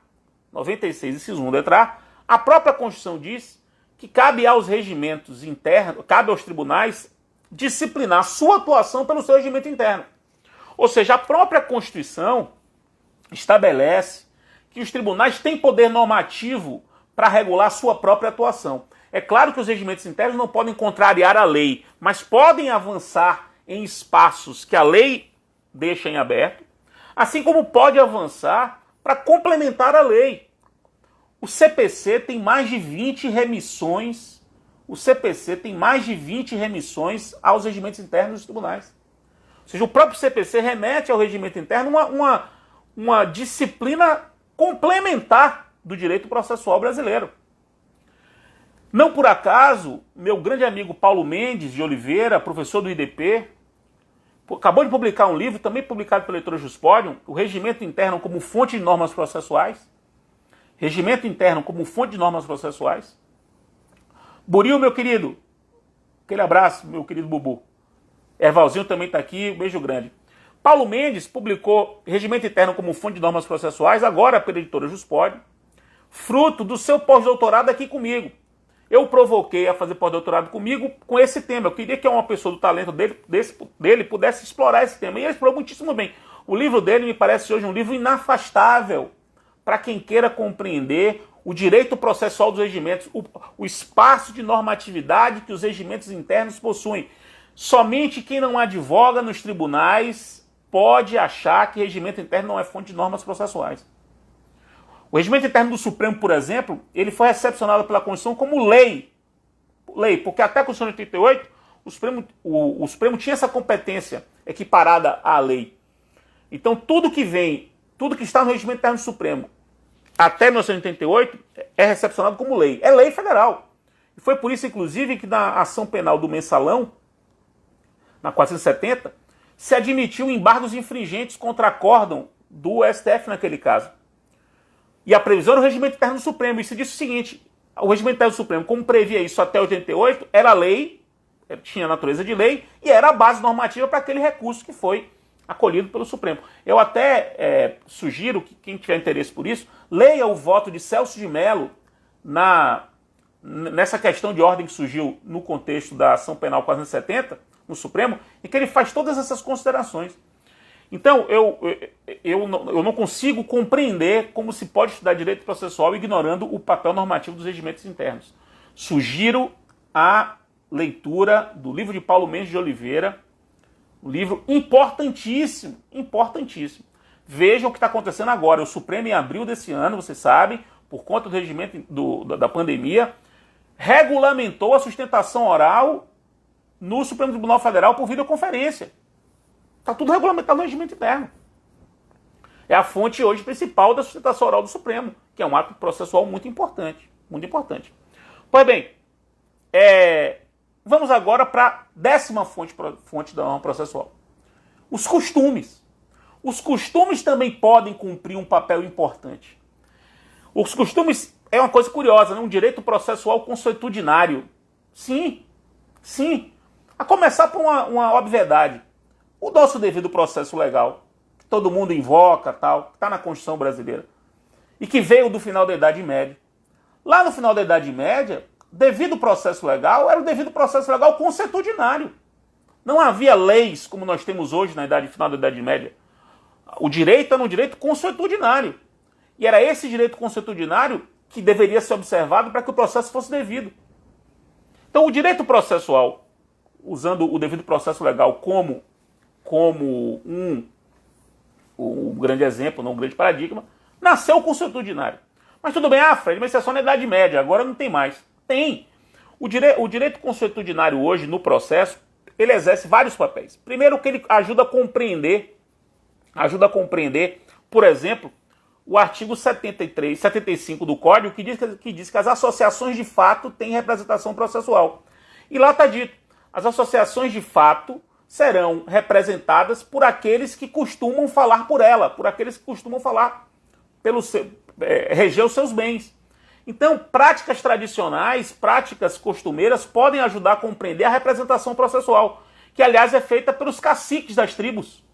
96, inciso 1, letra A, a própria Constituição diz que cabe aos regimentos internos, cabe aos tribunais disciplinar sua atuação pelo seu regimento interno. Ou seja, a própria Constituição estabelece que os tribunais têm poder normativo para regular sua própria atuação. É claro que os regimentos internos não podem contrariar a lei, mas podem avançar em espaços que a lei deixa em aberto, assim como pode avançar para complementar a lei. O CPC tem mais de 20 remissões. O CPC tem mais de 20 remissões aos regimentos internos dos tribunais. Ou seja, o próprio CPC remete ao regimento interno uma disciplina complementar do direito processual brasileiro. Não por acaso, meu grande amigo Paulo Mendes de Oliveira, professor do IDP, acabou de publicar um livro, também publicado pela editora Juspodium, o Regimento Interno como Fonte de Normas Processuais. Regimento Interno como Fonte de Normas Processuais. Buril, meu querido, aquele abraço, meu querido Bubu. Ervalzinho também está aqui, um beijo grande. Paulo Mendes publicou Regimento Interno como Fonte de Normas Processuais, agora pela editora Juspodium, fruto do seu pós-doutorado aqui comigo. Eu provoquei a fazer pós-doutorado comigo com esse tema. Eu queria que uma pessoa do talento dele pudesse explorar esse tema. E ele explorou muitíssimo bem. O livro dele me parece hoje um livro inafastável para quem queira compreender o direito processual dos regimentos, o espaço de normatividade que os regimentos internos possuem. Somente quem não advoga nos tribunais pode achar que regimento interno não é fonte de normas processuais. O regimento interno do Supremo, por exemplo, ele foi recepcionado pela Constituição como lei, porque até a Constituição de 88, o Supremo tinha essa competência equiparada à lei. Então tudo que está no regimento interno do Supremo até 1988 é recepcionado como lei. É lei federal. E foi por isso, inclusive, que na ação penal do Mensalão, na 470, se admitiu embargos infringentes contra acórdão do STF naquele caso. E a previsão era o regimento interno do Supremo. E se disse o seguinte, o regimento interno do Supremo, como previa isso até 88, era lei, tinha natureza de lei, e era a base normativa para aquele recurso que foi acolhido pelo Supremo. Eu até sugiro que quem tiver interesse por isso, leia o voto de Celso de Mello nessa questão de ordem que surgiu no contexto da ação penal 470, no Supremo, em que ele faz todas essas considerações. Então, eu não consigo compreender como se pode estudar direito processual ignorando o papel normativo dos regimentos internos. Sugiro a leitura do livro de Paulo Mendes de Oliveira, um livro importantíssimo, importantíssimo. Vejam o que está acontecendo agora. O Supremo, em abril desse ano, vocês sabem, por conta do regimento da pandemia, regulamentou a sustentação oral no Supremo Tribunal Federal por videoconferência. Está tudo regulamentado no regimento interno. É a fonte hoje principal da sustentação oral do Supremo, que é um ato processual muito importante. Muito importante. Pois bem, vamos agora para a 10ª fonte da norma processual. Os costumes. Os costumes também podem cumprir um papel importante. Os costumes é uma coisa curiosa, né? Um direito processual consuetudinário. Sim, sim. A começar por uma obviedade. O nosso devido processo legal, que todo mundo invoca, tal, que está na Constituição brasileira, e que veio do final da Idade Média. Lá no final da Idade Média, devido processo legal era o devido processo legal consuetudinário. Não havia leis como nós temos hoje na final da Idade Média. O direito era um direito consuetudinário. E era esse direito consuetudinário que deveria ser observado para que o processo fosse devido. Então o direito processual, usando o devido processo legal como um grande exemplo, um grande paradigma, nasceu consuetudinário. Mas tudo bem, Fred, mas isso é só na Idade Média, agora não tem mais. Tem. O direito consuetudinário hoje, no processo, ele exerce vários papéis. Primeiro que ele ajuda a compreender, por exemplo, o artigo 75 do Código, que diz que as associações de fato têm representação processual. E lá está dito, as associações de fato serão representadas por aqueles que costumam falar por ela, por aqueles que costumam falar reger os seus bens. Então, práticas tradicionais, práticas costumeiras podem ajudar a compreender a representação processual, que aliás é feita pelos caciques das tribos.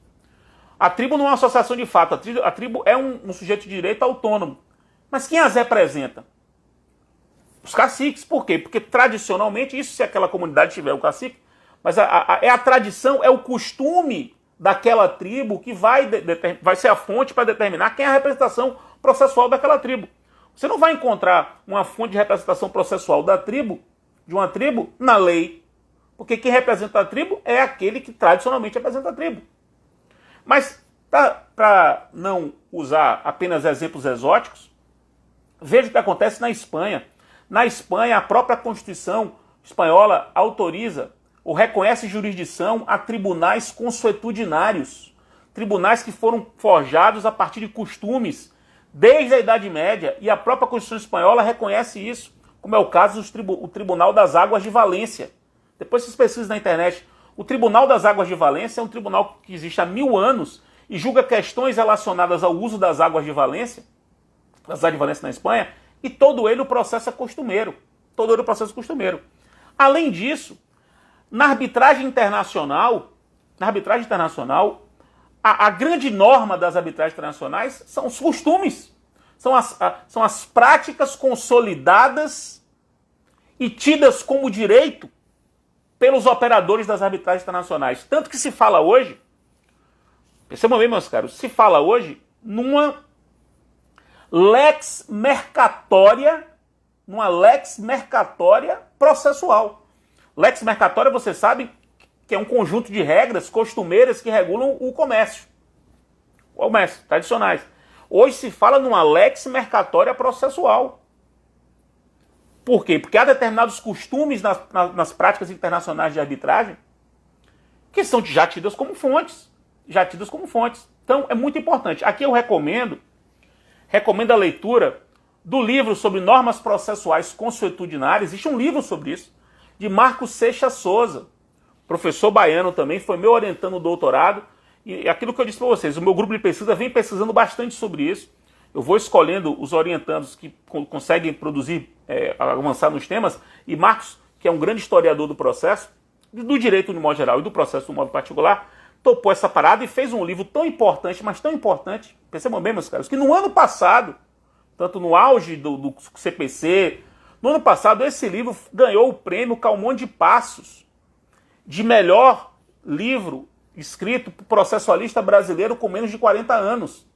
A tribo não é uma associação de fato, a tribo é um sujeito de direito autônomo. Mas quem as representa? Os caciques. Por quê? Porque tradicionalmente, isso se aquela comunidade tiver o cacique, mas é a tradição, é o costume daquela tribo que vai ser a fonte para determinar quem é a representação processual daquela tribo. Você não vai encontrar uma fonte de representação processual de uma tribo, na lei. Porque quem representa a tribo é aquele que tradicionalmente representa a tribo. Mas, para não usar apenas exemplos exóticos, veja o que acontece na Espanha. Na Espanha, a própria Constituição espanhola autoriza ou reconhece jurisdição a tribunais consuetudinários. Tribunais que foram forjados a partir de costumes desde a Idade Média, e a própria Constituição espanhola reconhece isso, como é o caso do Tribunal das Águas de Valência. Depois vocês pesquisam na internet. O Tribunal das Águas de Valência é um tribunal que existe há 1000 anos e julga questões relacionadas ao uso das águas de Valência, na Espanha, e todo ele o processo é costumeiro. Todo ele o processo é costumeiro. Além disso, na arbitragem internacional, a grande norma das arbitragens internacionais são os costumes. São as práticas consolidadas e tidas como direito pelos operadores das arbitragens internacionais. Tanto que se fala hoje, percebam bem, meus caros, se fala hoje numa lex mercatória processual. Lex mercatória, você sabe, que é um conjunto de regras costumeiras que regulam o comércio tradicionais. Hoje se fala numa lex mercatória processual. Por quê? Porque há determinados costumes nas práticas internacionais de arbitragem que são já tidas como fontes. Então é muito importante. Aqui eu recomendo a leitura do livro sobre normas processuais consuetudinárias. Existe um livro sobre isso, de Marcos Seixas Souza, professor baiano também, foi meu orientando no doutorado. E aquilo que eu disse para vocês, o meu grupo de pesquisa vem pesquisando bastante sobre isso. Eu vou escolhendo os orientandos que conseguem produzir, avançar nos temas, e Marcos, que é um grande historiador do processo, do direito de modo geral e do processo de modo particular, topou essa parada e fez um livro tão importante, mas tão importante, percebam bem, meus caros, que no ano passado, tanto no auge do CPC, no ano passado esse livro ganhou o prêmio Calmon de Passos de melhor livro escrito por processualista brasileiro com menos de 40 anos.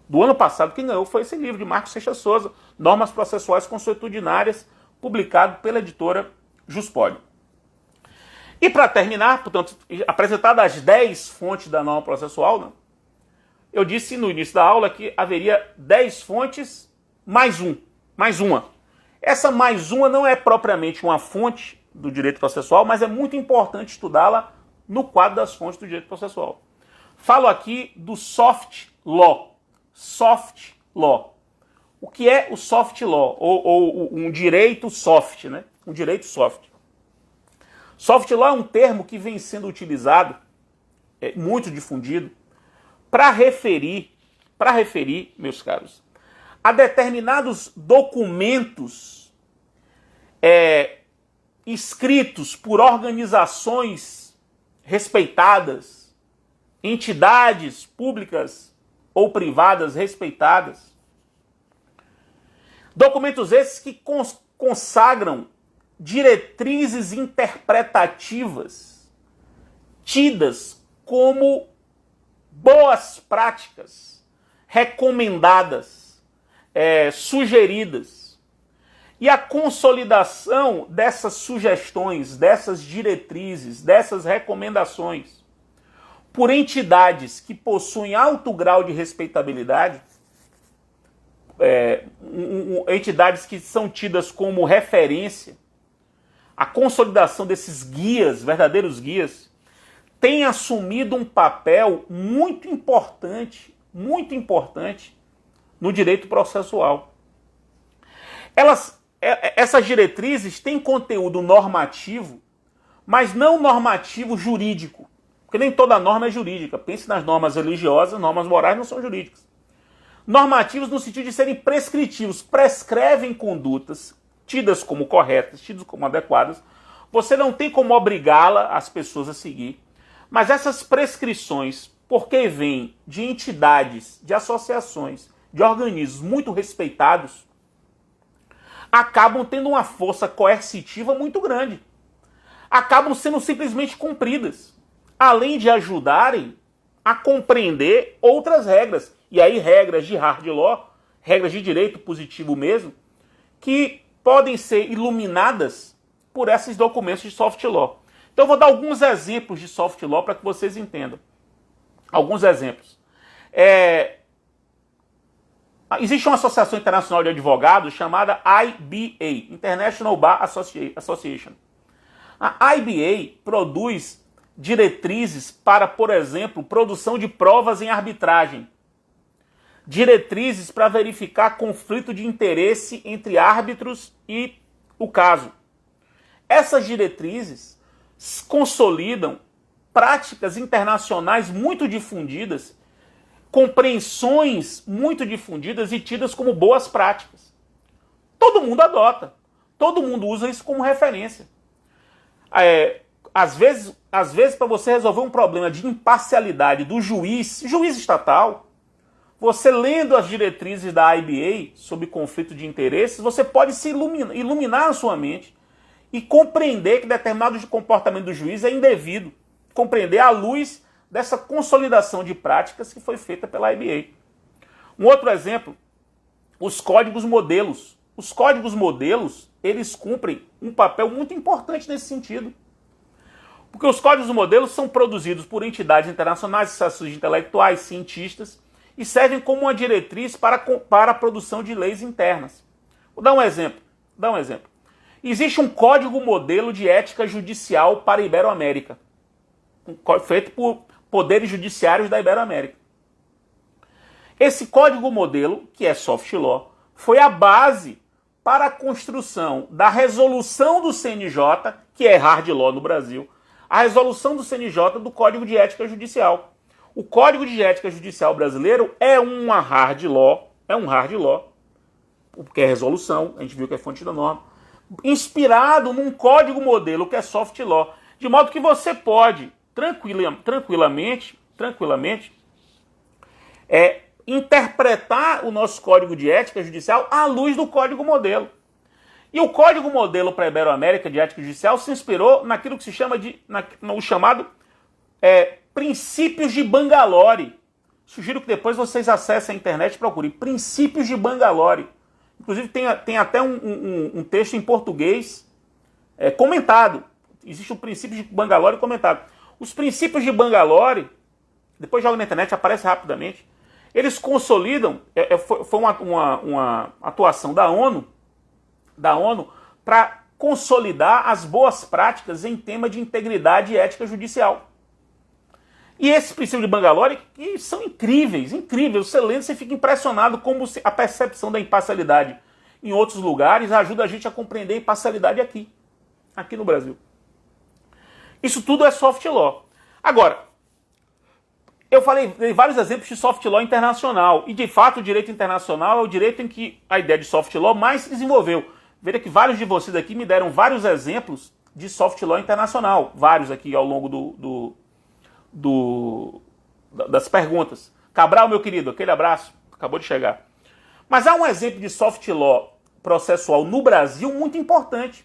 Do ano passado, quem ganhou foi esse livro de Marcos Seixas Souza, Normas Processuais Consuetudinárias, publicado pela editora Juspoli. E para terminar, portanto, apresentadas as 10 fontes da norma processual, né, eu disse no início da aula que haveria 10 fontes mais uma. Essa mais uma não é propriamente uma fonte do direito processual, mas é muito importante estudá-la no quadro das fontes do direito processual. Falo aqui do soft law. Soft law. O que é o soft law? Ou um direito soft, né? Um direito soft. Soft law é um termo que vem sendo utilizado, muito difundido, para referir, meus caros, a determinados documentos escritos por organizações respeitadas, entidades públicas ou privadas respeitadas. Documentos esses que consagram diretrizes interpretativas tidas como boas práticas, recomendadas, sugeridas. E a consolidação dessas sugestões, dessas diretrizes, dessas recomendações por entidades que possuem alto grau de respeitabilidade, entidades que são tidas como referência, a consolidação desses guias, verdadeiros guias, tem assumido um papel muito importante no direito processual. Essas diretrizes têm conteúdo normativo, mas não normativo jurídico, porque nem toda norma é jurídica. Pense nas normas religiosas, normas morais não são jurídicas. Normativos no sentido de serem prescritivos, prescrevem condutas tidas como corretas, tidas como adequadas. Você não tem como obrigá-la as pessoas a seguir, mas essas prescrições, porque vêm de entidades, de associações, de organismos muito respeitados, acabam tendo uma força coercitiva muito grande. Acabam sendo simplesmente cumpridas, além de ajudarem a compreender outras regras. E aí regras de hard law, regras de direito positivo mesmo, que podem ser iluminadas por esses documentos de soft law. Então eu vou dar alguns exemplos de soft law para que vocês entendam. Alguns exemplos. Existe uma associação internacional de advogados chamada IBA, International Bar Association. A IBA produz diretrizes para, por exemplo, produção de provas em arbitragem. Diretrizes para verificar conflito de interesse entre árbitros e o caso. Essas diretrizes consolidam práticas internacionais muito difundidas, compreensões muito difundidas e tidas como boas práticas. Todo mundo adota, todo mundo usa isso como referência. Às vezes para você resolver um problema de imparcialidade do juiz estatal, você lendo as diretrizes da IBA sobre conflito de interesses, você pode se iluminar a sua mente e compreender que determinado comportamento do juiz é indevido. Compreender à luz dessa consolidação de práticas que foi feita pela IBA. Um outro exemplo, os códigos modelos. Os códigos modelos, eles cumprem um papel muito importante nesse sentido. Porque os códigos modelos são produzidos por entidades internacionais, associações intelectuais, cientistas, e servem como uma diretriz para a produção de leis internas. Vou dar um exemplo. Existe um código modelo de ética judicial para a Iberoamérica, feito por poderes judiciários da Iberoamérica. Esse código modelo, que é soft law, foi a base para a construção da resolução do CNJ, que é hard law no Brasil, a resolução do CNJ do Código de Ética Judicial. O Código de Ética Judicial brasileiro é um hard law, porque é resolução, a gente viu que é fonte da norma, inspirado num código modelo que é soft law, de modo que você pode tranquilamente interpretar o nosso Código de Ética Judicial à luz do código modelo. E o Código Modelo para a Iberoamérica de Ética Judicial se inspirou naquilo que se chama no chamado Princípios de Bangalore. Sugiro que depois vocês acessem a internet e procurem Princípios de Bangalore. Inclusive tem até um texto em português comentado. Existe o Princípio de Bangalore comentado. Os Princípios de Bangalore, depois joga na internet, aparece rapidamente, Eles consolidam, foi uma atuação da ONU para consolidar as boas práticas em tema de integridade e ética judicial. E esses princípios de Bangalore que são incríveis, incríveis. Você lendo, você fica impressionado como a percepção da imparcialidade em outros lugares ajuda a gente a compreender a imparcialidade aqui no Brasil. Isso tudo é soft law. Agora, eu dei vários exemplos de soft law internacional. E, de fato, o direito internacional é o direito em que a ideia de soft law mais se desenvolveu. Veja que vários de vocês aqui me deram vários exemplos de soft law internacional. Vários aqui ao longo das perguntas. Cabral, meu querido, aquele abraço. Acabou de chegar. Mas há um exemplo de soft law processual no Brasil muito importante,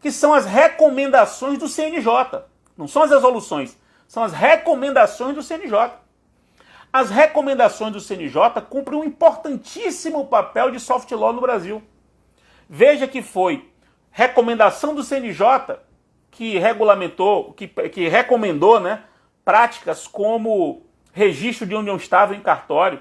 que são as recomendações do CNJ. Não são as resoluções, são as recomendações do CNJ. As recomendações do CNJ cumprem um importantíssimo papel de soft law no Brasil. Veja que foi recomendação do CNJ que regulamentou, que recomendou, né, práticas como registro de união estável em cartório.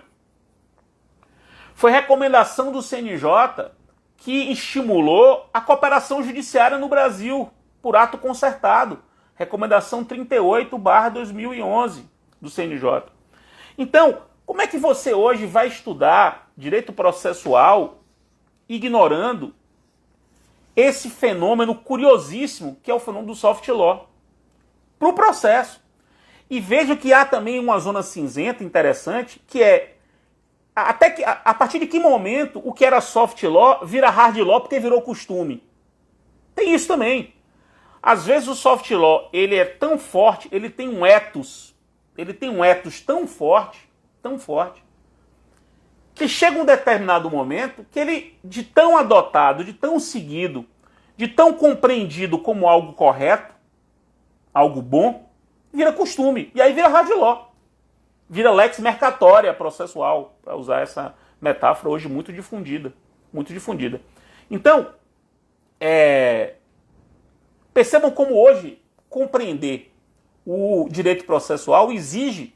Foi recomendação do CNJ que estimulou a cooperação judiciária no Brasil por ato concertado. Recomendação 38/2011 do CNJ. Então, como é que você hoje vai estudar direito processual ignorando esse fenômeno curiosíssimo que é o fenômeno do soft law para o processo? E veja que há também uma zona cinzenta interessante, que é até que a partir de que momento o que era soft law vira hard law porque virou costume. Tem isso também. Às vezes o soft law, ele é tão forte, ele tem um ethos tão forte, que chega um determinado momento que ele, de tão adotado, de tão seguido, de tão compreendido como algo correto, algo bom, vira costume. E aí vira hard law. Vira lex mercatória processual, para usar essa metáfora hoje muito difundida. Então, percebam como hoje compreender o direito processual exige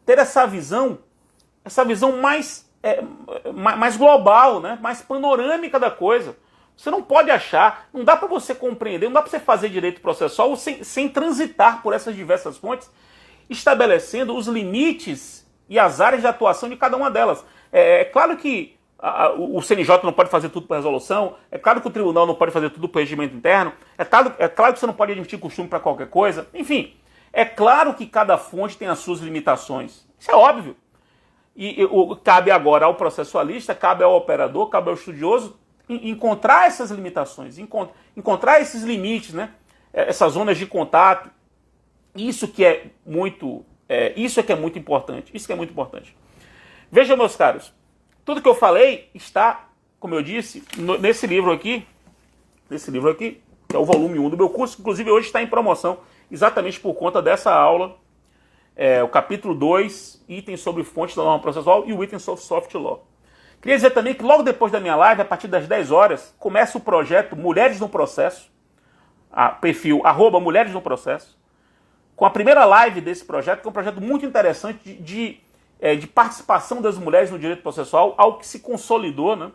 ter essa visão mais global, né? Mais panorâmica da coisa. Você não pode achar, não dá para você compreender, não dá para você fazer direito processual sem transitar por essas diversas fontes, estabelecendo os limites e as áreas de atuação de cada uma delas. É claro que o CNJ não pode fazer tudo por resolução, é claro que o tribunal não pode fazer tudo por regimento interno, é claro que você não pode admitir costume para qualquer coisa, enfim, é claro que cada fonte tem as suas limitações, isso é óbvio. E cabe agora ao processualista, cabe ao operador, cabe ao estudioso encontrar essas limitações, encontrar esses limites, né? Essas zonas de contato. Isso que é muito importante. Isso que é muito importante. Vejam, meus caros, tudo que eu falei está, como eu disse, nesse livro aqui, que é o volume 1 do meu curso, inclusive hoje está em promoção, exatamente por conta dessa aula, o capítulo 2, itens sobre fontes da norma processual e o item sobre soft law. Queria dizer também que logo depois da minha live, a partir das 10 horas, começa o projeto Mulheres no Processo, perfil @Mulheres no Processo, com a primeira live desse projeto, que é um projeto muito interessante de participação das mulheres no direito processual, algo que se consolidou, né?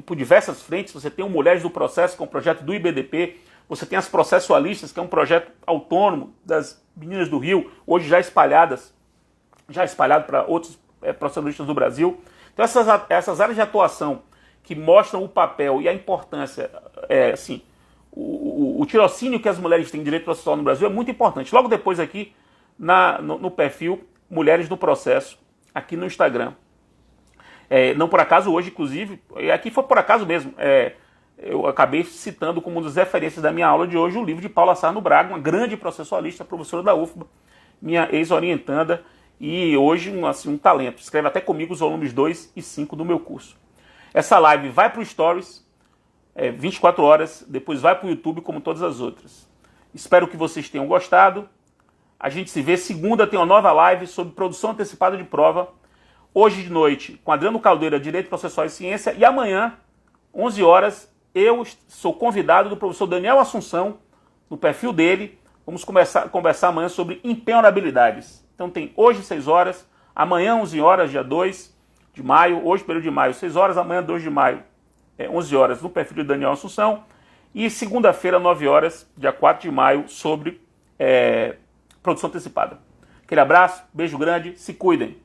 Por diversas frentes. Você tem o Mulheres do Processo, que é um projeto do IBDP, você tem as Processualistas, que é um projeto autônomo das meninas do Rio, hoje já espalhado para outros processualistas do Brasil. Então essas áreas de atuação que mostram o papel e a importância, o tirocínio que as mulheres têm em direito processual no Brasil é muito importante. Logo depois aqui, no perfil Mulheres no Processo, aqui no Instagram. Não por acaso hoje, inclusive, aqui foi por acaso mesmo, eu acabei citando como uma das referências da minha aula de hoje o livro de Paula Sarno Braga, uma grande processualista, professora da UFBA, minha ex-orientanda, e hoje um talento. Escreve até comigo os volumes 2 e 5 do meu curso. Essa live vai para o Stories, 24 horas, depois vai para o YouTube como todas as outras. Espero que vocês tenham gostado. A gente se vê segunda, tem uma nova live sobre produção antecipada de prova. Hoje de noite, com Adriano Caldeira, Direito Processual e Ciência. E amanhã, 11 horas, eu sou convidado do professor Daniel Assunção, no perfil dele. Vamos conversar amanhã sobre impenhorabilidades. Então tem hoje 6 horas, amanhã 11 horas, dia 2 de maio, hoje período de maio 6 horas, amanhã 2 de maio, 11 horas, no perfil de Daniel Assunção, e segunda-feira 9 horas, dia 4 de maio, sobre produção antecipada. Aquele abraço, beijo grande, se cuidem.